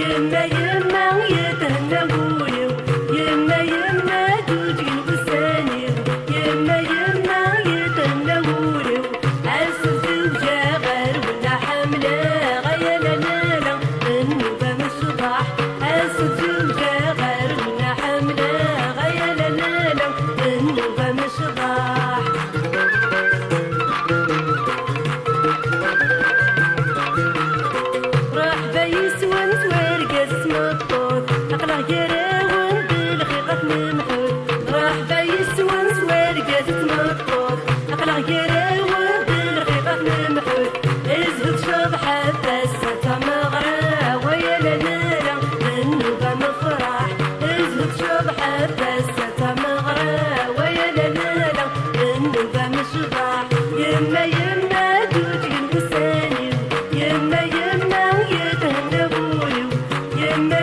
يما يما يتهنى ولو يما يما جوجين بساني يما يما يتهنى ولو عسل زوجة غير ولا حملة غير لا النوبة مش صباح عسل زوجة غير ولا حملة غير لا النوبة مش صباح راح بايس ونس ورقص مطوط اقلع جراون بالخيقات نمحوت راح بايس ونس ورقص مطوط اقلع جراون بالخيقات نمحوت ازهد شبحة بسة مغرى ويا لا النوبة مفرح ازهد شبحة بسة مغرى ويا لا النوبة مشبح يما يما دوجين بساني يما يما يتهنى بولو يما